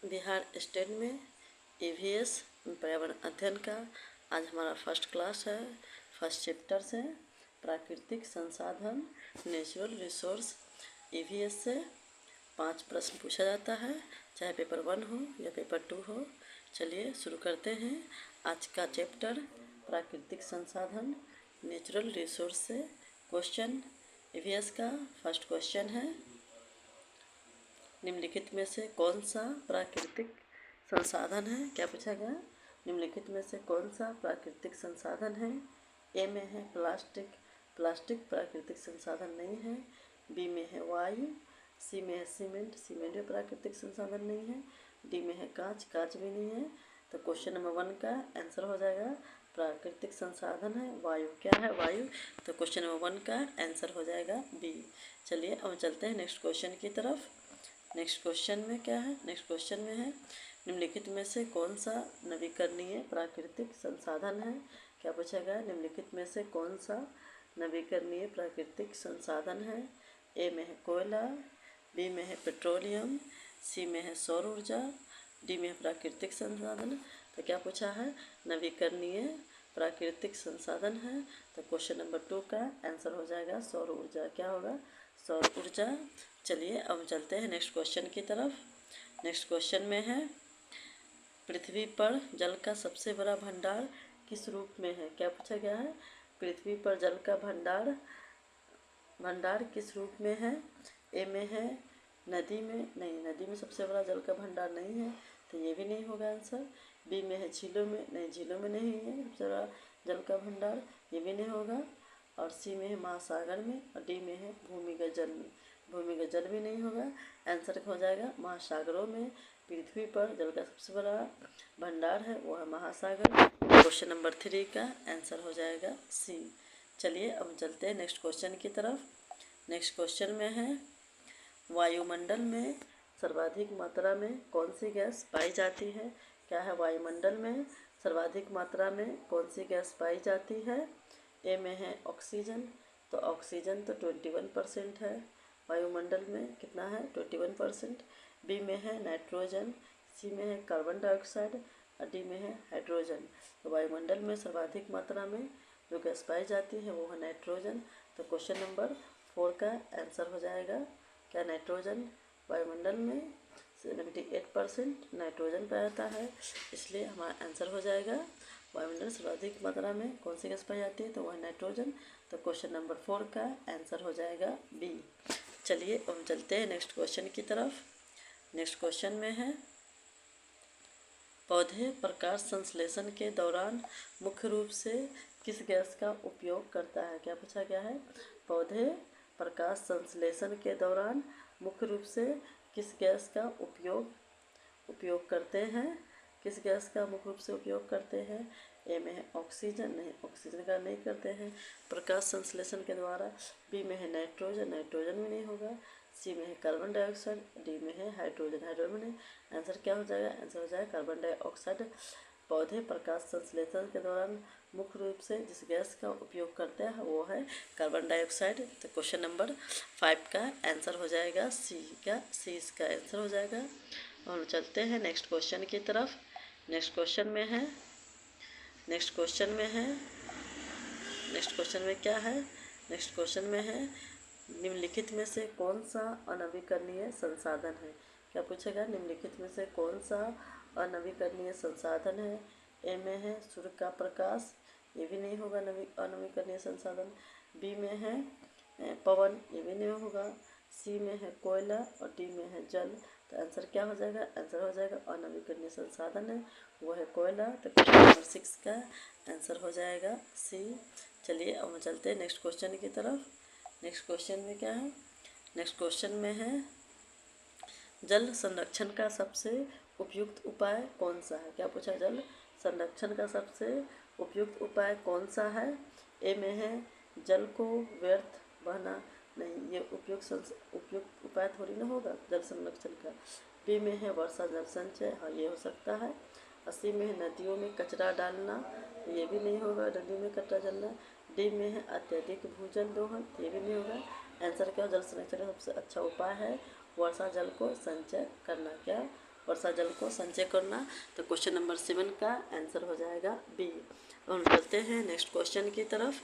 Bihar state में EVS पर्यावरण अध्ययन का आज हमारा फर्स्ट क्लास है। फर्स्ट चैप्टर से प्राकृतिक संसाधन नेचुरल रिसोर्स ईवीएस से 5 प्रश्न पूछा जाता है, चाहे पेपर 1 हो या पेपर 2 हो। चलिए शुरू करते हैं आज का चैप्टर प्राकृतिक संसाधन नेचुरल रिसोर्स से। क्वेश्चन ईवीएस का फर्स्ट क्वेश्चन है, निम्नलिखित में से कौन सा प्राकृतिक संसाधन है। क्या पूछा गया, निम्नलिखित में से कौन सा प्राकृतिक संसाधन है। ए में है प्लास्टिक, प्लास्टिक प्राकृतिक संसाधन नहीं है। बी में है वायु, सी में है सीमेंट, सीमेंट भी प्राकृतिक संसाधन नहीं है। डी में है कांच, कांच भी नहीं है। तो क्वेश्चन नंबर 1 का आंसर हो जाएगा प्राकृतिक संसाधन है वायु। क्या है वायु, तो क्वेश्चन नंबर 1 का आंसर हो जाएगा बी। चलिए अब चलते हैं नेक्स्ट क्वेश्चन की तरफ। नेक्स्ट क्वेश्चन में क्या है, नेक्स्ट क्वेश्चन में है निम्नलिखित में से कौन सा नवीकरणीय प्राकृतिक संसाधन है। क्या पूछा गया, निम्नलिखित में से कौन सा नवीकरणीय प्राकृतिक संसाधन है। ए में है कोयला, बी में है पेट्रोलियम, सी में है सौर ऊर्जा, डी में है प्राकृतिक संसाधन। तो क्या पूछा है, नवीकरणीय प्राकृतिक संसाधन है। तो क्वेश्चन नंबर 2 का आंसर हो जाएगा सौर ऊर्जा। क्या होगा, सौर ऊर्जा। चलिए अब चलते हैं नेक्स्ट क्वेश्चन की तरफ। नेक्स्ट क्वेश्चन में है पृथ्वी पर जल का सबसे बड़ा भंडार किस रूप में है। क्या पूछा गया है, पृथ्वी पर जल का भंडार किस रूप में है। ए में है नदी में, नहीं नदी में सबसे बड़ा जल का भंडार नहीं है, तो ये भी नहीं होगा आंसर। बी में है झीलों में, नहीं झीलों में नहीं है सबसे बड़ा जल का भंडार, ये भी नहीं होगा। और सी में है महासागर में, और डी में है भूमिगत जल में, भूमिगत जल भी नहीं होगा। आंसर हो जाएगा महासागरों में। पृथ्वी पर जल का सबसे बड़ा भंडार है वो है महासागर। क्वेश्चन नंबर 3 का आंसर हो जाएगा सी। चलिए अब चलते हैं नेक्स्ट क्वेश्चन की तरफ। नेक्स्ट क्वेश्चन में है वायुमंडल में सर्वाधिक मात्रा में कौन सी गैस पाई जाती है। क्या है, वायुमंडल में सर्वाधिक मात्रा में कौन सी गैस पाई जाती है। ए में है ऑक्सीजन, तो ऑक्सीजन तो 21% है वायुमंडल में, कितना है 21%। बी में है नाइट्रोजन, सी में है कार्बन डाइऑक्साइड, और डी में है हाइड्रोजन। तो वायुमंडल में सर्वाधिक मात्रा में जो गैस पाई जाती है वो है नाइट्रोजन। तो क्वेश्चन नंबर 4 का आंसर हो जाएगा क्या, नाइट्रोजन। वायुमंडल में 78% नाइट्रोजन पाया जाता है, इसलिए हमारा आंसर हो जाएगा वायुमंडल सर्वाधिक मात्रा में कौन सी गैस पाई जाती है, तो वह नाइट्रोजन। तो क्वेश्चन नंबर 4 का आंसर हो जाएगा बी। चलिए हम चलते हैं नेक्स्ट क्वेश्चन की तरफ। नेक्स्ट क्वेश्चन में है पौधे प्रकाश संश्लेषण के दौरान मुख्य रूप से किस गैस का उपयोग करता है। क्या पूछा गया है, पौधे प्रकाश संश्लेषण के दौरान मुख्य रूप से किस गैस का उपयोग करते हैं, किस गैस का मुख्य रूप से उपयोग करते हैं। ए में है ऑक्सीजन, नहीं ऑक्सीजन का नहीं करते हैं प्रकाश संश्लेषण के द्वारा। बी में है नाइट्रोजन, नाइट्रोजन भी नहीं होगा। सी में है कार्बन डाइऑक्साइड, डी में है हाइड्रोजन, हाइड्रोजन नहीं। आंसर क्या हो जाएगा, आंसर हो जाएगा कार्बन डाइऑक्साइड। पौधे प्रकाश संश्लेषण के दौरान मुख्य रूप से जिस गैस का उपयोग करते हैं वो है कार्बन डाइऑक्साइड। तो क्वेश्चन नंबर 5 का आंसर हो जाएगा सी। क्या, सी इसका आंसर हो जाएगा। और चलते हैं नेक्स्ट क्वेश्चन की तरफ। नेक्स्ट क्वेश्चन में है नेक्स्ट क्वेश्चन में क्या है, नेक्स्ट क्वेश्चन में है निम्नलिखित में से कौन सा अनवीकरणीय संसाधन है। क्या पूछेगा, निम्नलिखित में से कौन सा अनवीकरणीय संसाधन है। ए में है सूर्य का प्रकाश, ये भी नहीं होगा अनवीकरणीय संसाधन। बी में है पवन, ये भी नहीं होगा। सी में है कोयला, और डी में है जल। तो आंसर क्या हो जाएगा, आंसर हो जाएगा अनवीकरणीय संसाधन है वो है कोयला। तो क्वेश्चन नंबर 6 का आंसर हो जाएगा सी। चलिए अब हम चलते हैं नेक्स्ट क्वेश्चन की तरफ। नेक्स्ट क्वेश्चन में क्या है, नेक्स्ट क्वेश्चन में है जल संरक्षण का सबसे उपयुक्त उपाय कौन सा है। क्या पूछा, जल संरक्षण का सबसे उपयुक्त उपाय कौन सा है। ए में है जल को व्यर्थ बहना, नहीं ये उपयुक्त उपाय थोड़ी ना होगा जल संरक्षण का। बी में है वर्षा जल संचय, हाँ ये हो सकता है। सी में है नदियों में कचरा डालना, ये भी नहीं होगा नदियों में कचरा डालना। डी में है अत्यधिक भूजल दोहन, ये भी नहीं होगा। आंसर क्या, जल संरक्षण का सबसे अच्छा उपाय है वर्षा जल को संचय करना। क्या, वर्षा जल को संचय करना। तो क्वेश्चन नंबर 7 का आंसर हो जाएगा बी। अब हम चलते हैं नेक्स्ट क्वेश्चन की तरफ।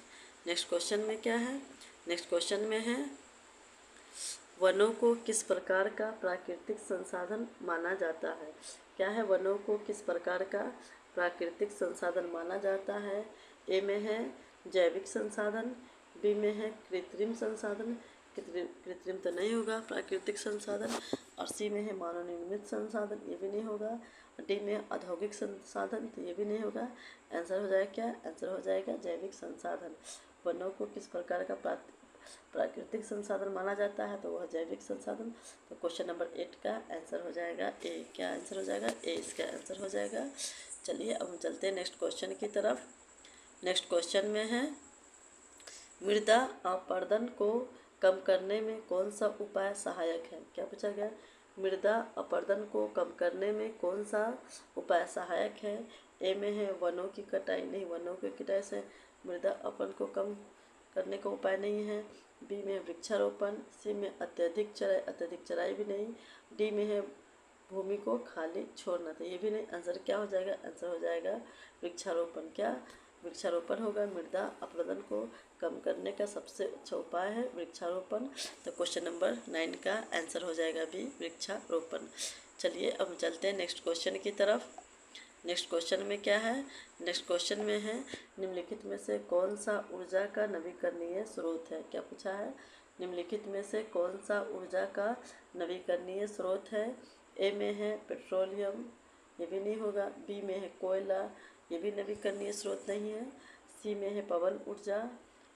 नेक्स्ट क्वेश्चन में क्या है? नेक्स्ट क्वेश्चन में है वनों को किस प्रकार का प्राकृतिक संसाधन माना जाता है? क्या है? वनों को किस प्रकार का प्राकृतिक संसाधन माना जाता है? ए में है जैविक संसाधन, बी में है कृत्रिम संसाधन, कृत्रिम तो नहीं होगा, प्राकृतिक संसाधन, और सी में है मानव निर्मित संसाधन, ये भी नहीं होगा, डी में औद्योगिक संसाधन, तो ये भी नहीं होगा। आंसर हो जाएगा क्या? आंसर हो जाएगा जैविक संसाधन। वनों को किस प्रकार का प्राकृतिक संसाधन माना जाता है? तो वह जैविक संसाधन। तो क्वेश्चन नंबर 8 का आंसर हो जाएगा ए। क्या आंसर हो जाएगा? ए इसका आंसर हो जाएगा। चलिए अब हम चलते हैं नेक्स्ट क्वेश्चन की तरफ। नेक्स्ट क्वेश्चन में है मृदा अपरदन को कम करने में कौन सा उपाय सहायक है? क्या पूछा गया? मृदा अपरदन को कम करने में कौन सा उपाय सहायक है? ए में है वनों की कटाई, नहीं, वनों की कटाई से मृदा अपरदन को कम करने का उपाय नहीं है। बी में वृक्षारोपण, सी में अत्यधिक चराई, अत्यधिक चराई भी नहीं, डी में है भूमि को खाली छोड़ना, तो ये भी नहीं। आंसर क्या हो जाएगा? आंसर हो जाएगा वृक्षारोपण। क्या? वृक्षारोपण होगा। मृदा अपरदन को कम करने का सबसे अच्छा उपाय है वृक्षारोपण। तो क्वेश्चन नंबर 9 का आंसर हो जाएगा बी, वृक्षारोपण। चलिए अब हम चलते हैं नेक्स्ट क्वेश्चन की तरफ। नेक्स्ट क्वेश्चन में क्या है? नेक्स्ट क्वेश्चन में है निम्नलिखित में से कौन सा ऊर्जा का नवीकरणीय स्रोत है? क्या पूछा है? निम्नलिखित में से कौन सा ऊर्जा का नवीकरणीय स्रोत है? ए में है पेट्रोलियम, ये भी नहीं होगा, बी में है कोयला, ये भी नवीकरणीय स्रोत नहीं है, सी में है पवन ऊर्जा,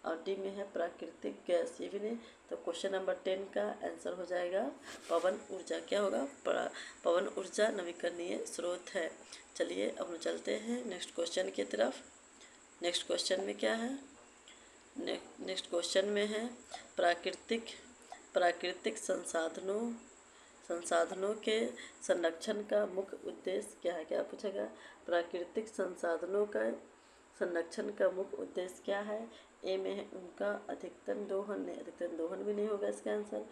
और डी में है प्राकृतिक गैस, ये भी नहीं। तो क्वेश्चन नंबर 10 का आंसर हो जाएगा पवन ऊर्जा। क्या होगा? पवन ऊर्जा नवीकरणीय स्रोत है। चलिए अब हम चलते हैं नेक्स्ट क्वेश्चन की तरफ। नेक्स्ट क्वेश्चन में क्या है? नेक्स्ट क्वेश्चन में है प्राकृतिक संसाधनों के संरक्षण का मुख्य उद्देश्य क्या है? क्या पूछेगा? प्राकृतिक संसाधनों का संरक्षण का मुख्य उद्देश्य क्या है? ए में है उनका अधिकतम दोहन, नहीं, अधिकतम दोहन भी नहीं होगा इसका आंसर।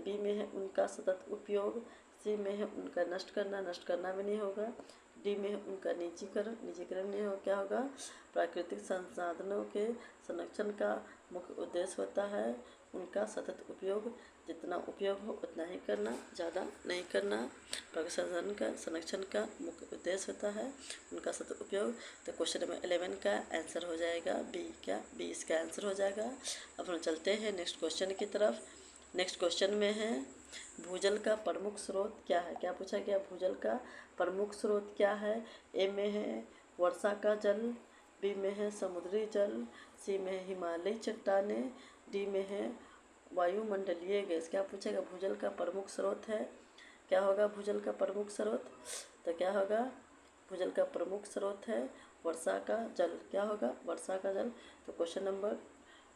बी में है उनका सतत उपयोग, सी में है उनका नष्ट करना भी नहीं होगा, डी में है उनका निजीकरण नहीं हो। क्या होगा? प्राकृतिक संसाधनों के संरक्षण का मुख्य उद्देश्य होता है उनका सतत उपयोग, जितना उपयोग हो उतना ही करना, ज़्यादा नहीं करना। प्राकृतिक संसाधन का संरक्षण का मुख्य उद्देश्य होता है उनका सतत उपयोग। तो क्वेश्चन नंबर 11 का आंसर हो जाएगा बी। क्या? बी इसका आंसर हो जाएगा। अब हम चलते हैं नेक्स्ट क्वेश्चन की तरफ। नेक्स्ट क्वेश्चन में है भूजल का प्रमुख स्रोत क्या है? क्या पूछा गया? भूजल का प्रमुख स्रोत क्या है? ए में है वर्षा का जल, बी में है समुद्री जल, सी में है हिमालयी चट्टानें, डी में है वायुमंडलीय गैस। क्या पूछेगा? भूजल का प्रमुख स्रोत है। क्या होगा भूजल का प्रमुख स्रोत? तो क्या होगा? भूजल का प्रमुख स्रोत है वर्षा का जल। क्या होगा? वर्षा का जल। तो क्वेश्चन नंबर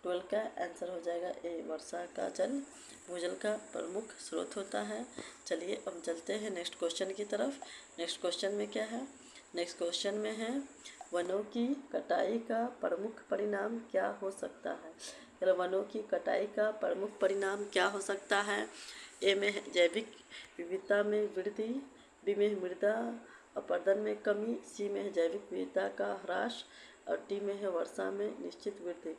12 का आंसर हो जाएगा ए, वर्षा का जल भूजल का प्रमुख स्रोत होता है। चलिए अब हम चलते हैं नेक्स्ट क्वेश्चन की तरफ। नेक्स्ट क्वेश्चन में क्या है? नेक्स्ट क्वेश्चन में है वनों की कटाई का प्रमुख परिणाम क्या हो सकता है? चलो, वनों की कटाई का प्रमुख परिणाम क्या हो सकता है? ए में है जैविक विविधता में वृद्धि, बी में है मृदा अपरदन में कमी, सी में है जैविक विविधता का ह्रास, और डी में है वर्षा में निश्चित वृद्धि।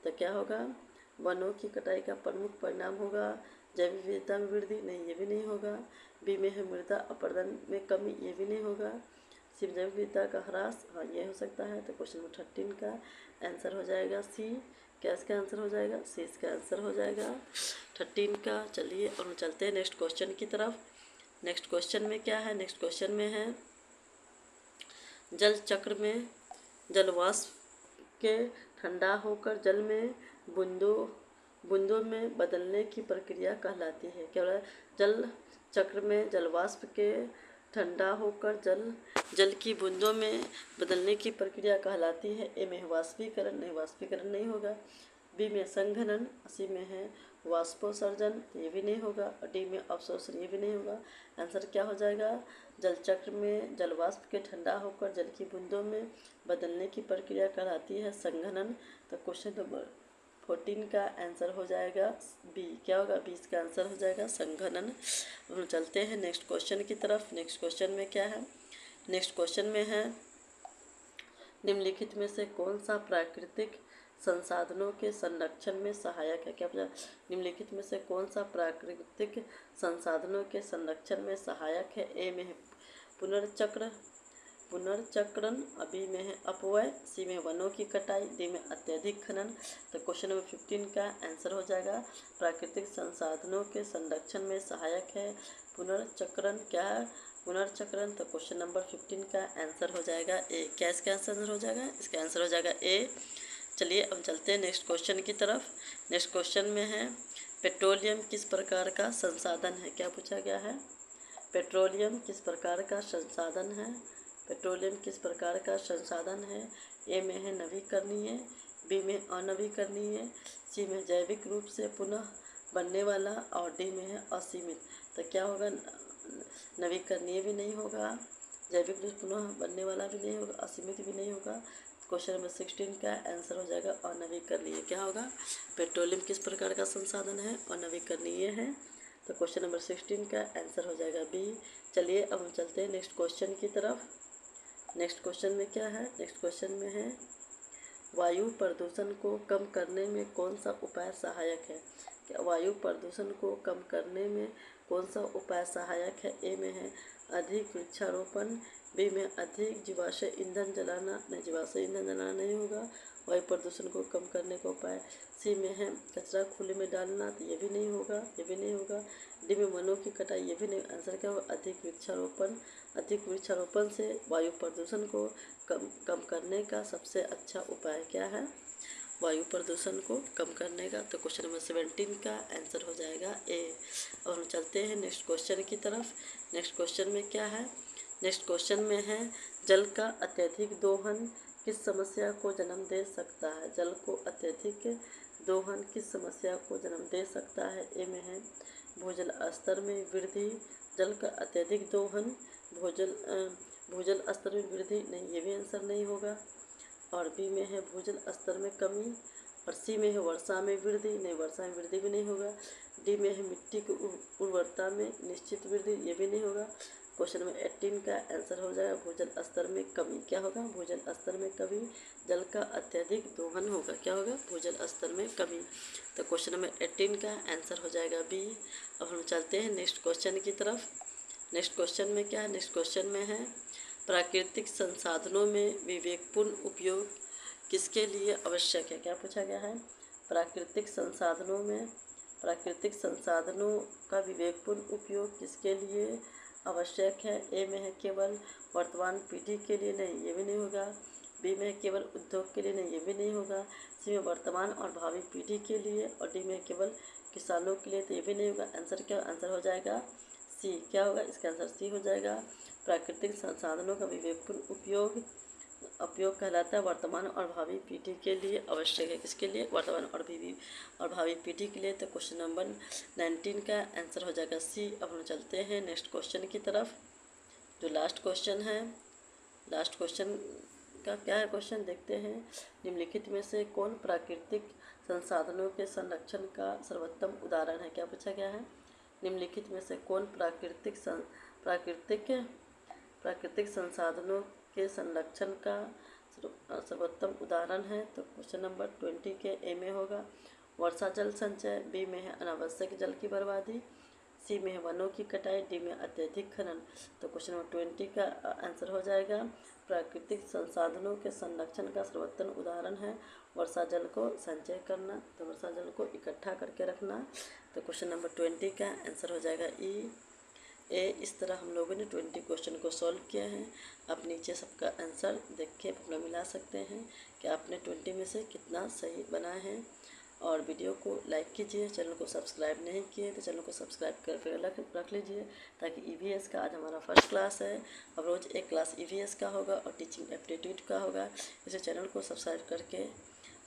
तो क्या होगा? वनों की कटाई का प्रमुख परिणाम होगा जैविक विविधता में वृद्धि, नहीं, ये भी नहीं होगा। बी में है मृदा अपरदन में कमी, ये भी नहीं होगा। सी जैविक विविधता का ह्रास, हाँ, ये हो सकता है। तो क्वेश्चन नंबर 13 का आंसर हो जाएगा सी। क्या इसका आंसर हो जाएगा? सी इसका आंसर हो जाएगा 13 का। चलिए और हम चलते हैं नेक्स्ट क्वेश्चन की तरफ। नेक्स्ट क्वेश्चन में क्या है? नेक्स्ट क्वेश्चन में है जल चक्र में जलवाष्प के ठंडा होकर जल में बूंदों में बदलने की प्रक्रिया कहलाती है। क्या है? जल चक्र में जलवाष्प के ठंडा होकर जल की बूंदों में बदलने की प्रक्रिया कहलाती है। ए में वाष्पीकरण, नहीं, वाष्पीकरण नहीं होगा। बी में संघनन, सी में है वाष्पोत्सर्जन, ये भी नहीं होगा, और डी में अवशोषण, ये भी नहीं होगा। आंसर क्या हो जाएगा? जल चक्र में जलवाष्प के ठंडा होकर जल की बूंदों में बदलने की प्रक्रिया कहलाती है संघनन। तो क्वेश्चन नंबर 14 का आंसर हो जाएगा बी। क्या होगा? 20 का आंसर हो जाएगा संघनन। हम चलते हैं नेक्स्ट क्वेश्चन की तरफ। नेक्स्ट क्वेश्चन में क्या है? नेक्स्ट क्वेश्चन में है निम्नलिखित में से कौन सा प्राकृतिक संसाधनों के संरक्षण में सहायक है? क्या पूछा? निम्नलिखित में से कौन सा प्राकृतिक संसाधनों के संरक्षण में सहायक है? ए में है पुनर्चक्रण, बी में है अपव्यय, सी में वनों की कटाई, डी में अत्यधिक खनन। तो क्वेश्चन नंबर 15 का आंसर हो जाएगा प्राकृतिक संसाधनों के संरक्षण में सहायक है पुनर्चक्रण। क्या है? पुनर्चक्रण। तो क्वेश्चन नंबर 15 का आंसर हो जाएगा ए। क्या इसका आंसर हो जाएगा? इसका आंसर हो जाएगा ए। चलिए अब चलते हैं नेक्स्ट क्वेश्चन की तरफ। नेक्स्ट क्वेश्चन में है पेट्रोलियम किस प्रकार का संसाधन है? क्या पूछा गया है? पेट्रोलियम किस प्रकार का संसाधन है? पेट्रोलियम किस प्रकार का संसाधन है? ए में है नवीकरणीय, बी में अनवीकरणीय, सी में जैविक रूप से पुनः बनने वाला और डी में है असीमित। तो क्या होगा? नवीकरणीय भी नहीं होगा, जैविक रूप से पुनः बनने वाला भी नहीं होगा, असीमित भी नहीं होगा। क्वेश्चन नंबर 16 का आंसर हो जाएगा अनवीकरणीय। क्या होगा? पेट्रोलियम किस प्रकार का संसाधन है? अनवीकरणीय है। तो क्वेश्चन नंबर 16 का आंसर हो जाएगा बी। चलिए अब हम चलते हैं नेक्स्ट क्वेश्चन की तरफ। नेक्स्ट क्वेश्चन में क्या है? नेक्स्ट क्वेश्चन में है वायु प्रदूषण को कम करने में कौन सा उपाय सहायक है? क्या वायु प्रदूषण को कम करने में कौन सा उपाय सहायक है? ए में है अधिक वृक्षारोपण, बी में अधिक जीवाश्म ईंधन जलाना, नहीं जीवाश्म ईंधन जलाना नहीं होगा, वायु प्रदूषण को कम करने का उपाय। सी में है कचरा खुले में डालना, तो ये भी नहीं होगा, ये भी नहीं होगा। डी में वनों की कटाई, ये भी नहीं। आंसर क्या होगा? अधिक वृक्षारोपण। अधिक वृक्षारोपण से वायु प्रदूषण को कम करने का सबसे अच्छा उपाय क्या है? वायु प्रदूषण को कम करने का। तो क्वेश्चन नंबर 17 का आंसर हो जाएगा ए। और हम चलते हैं नेक्स्ट क्वेश्चन की तरफ। नेक्स्ट क्वेश्चन में क्या है? नेक्स्ट क्वेश्चन में है जल का अत्यधिक दोहन किस समस्या को जन्म दे सकता है? जल को अत्यधिक दोहन किस समस्या को जन्म दे सकता है? ए में है भूजल स्तर में वृद्धि, जल का अत्यधिक दोहन भूजल स्तर में वृद्धि, नहीं ये भी आंसर नहीं होगा। और बी में है भूजल स्तर में कमी, और सी में है वर्षा में वृद्धि, नहीं वर्षा में वृद्धि भी नहीं होगा। डी में है मिट्टी की उर्वरता में निश्चित वृद्धि, ये भी नहीं होगा। क्वेश्चन नंबर 18 का आंसर हो जाएगा भूजल स्तर में कमी। क्या होगा? भूजल स्तर में कमी, जल का अत्यधिक दोहन होगा। क्या होगा? भूजल स्तर में कमी। तो क्वेश्चन नंबर 18 का आंसर हो जाएगा बी। अब हम चलते हैं नेक्स्ट क्वेश्चन की तरफ। नेक्स्ट क्वेश्चन में क्या है? नेक्स्ट क्वेश्चन में है प्राकृतिक संसाधनों में विवेकपूर्ण उपयोग किसके लिए आवश्यक है? क्या पूछा गया है? प्राकृतिक संसाधनों का विवेकपूर्ण उपयोग किसके लिए आवश्यक है? ए में है केवल वर्तमान पीढ़ी के लिए, नहीं ये भी नहीं होगा। बी में केवल उद्योग के लिए, नहीं ये भी नहीं होगा। सी में वर्तमान और भावी पीढ़ी के लिए, और डी में केवल किसानों के लिए, तो ये भी नहीं होगा। आंसर क्या? आंसर हो जाएगा सी। क्या होगा? इसका आंसर सी हो जाएगा। प्राकृतिक संसाधनों का विवेकपूर्ण उपयोग कहलाता है वर्तमान और भावी पीढ़ी के लिए आवश्यक है। किसके लिए? वर्तमान और भावी पीढ़ी के लिए। तो क्वेश्चन नंबर 19 का आंसर हो जाएगा सी। अब हम चलते हैं नेक्स्ट क्वेश्चन की तरफ। जो लास्ट क्वेश्चन है, लास्ट क्वेश्चन का क्या है? क्वेश्चन देखते हैं निम्नलिखित में से कौन प्राकृतिक संसाधनों के संरक्षण का सर्वोत्तम उदाहरण है? क्या पूछा गया है? निम्नलिखित में से कौन प्राकृतिक संसाधनों के संरक्षण का सर्वोत्तम उदाहरण है? तो क्वेश्चन नंबर 20 के ए में होगा वर्षा जल संचय, बी में है अनावश्यक जल की बर्बादी, सी में है वनों की कटाई, डी में अत्यधिक खनन। तो क्वेश्चन नंबर 20 का आंसर हो जाएगा प्राकृतिक संसाधनों के संरक्षण का सर्वोत्तम उदाहरण है वर्षा जल को संचय करना, तो वर्षा जल को इकट्ठा करके रखना। तो क्वेश्चन नंबर 20 का आंसर हो जाएगा ई ए। इस तरह हम लोगों ने 20 क्वेश्चन को सॉल्व किया है। आप नीचे सबका आंसर देख के अपना मिला सकते हैं कि आपने 20 में से कितना सही बनाए हैं। और वीडियो को लाइक कीजिए, चैनल को सब्सक्राइब नहीं किए तो चैनल को सब्सक्राइब करके रख लीजिए, ताकि ईवीएस का आज हमारा फर्स्ट क्लास है। अब रोज़ एक क्लास ईवीएस का होगा और टीचिंग एप्टीट्यूड का होगा, इसे चैनल को सब्सक्राइब करके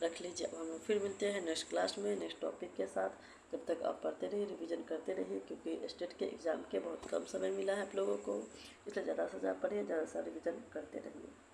रख लीजिए। अब हम लोग फिर मिलते हैं नेक्स्ट क्लास में नेक्स्ट टॉपिक के साथ। जब तक आप पढ़ते रहिए, रिवीजन करते रहिए, क्योंकि स्टेट के एग्ज़ाम के बहुत कम समय मिला है आप लोगों को, इसलिए ज़्यादा से ज़्यादा पढ़िए, ज़्यादा से रिवीजन करते रहिए।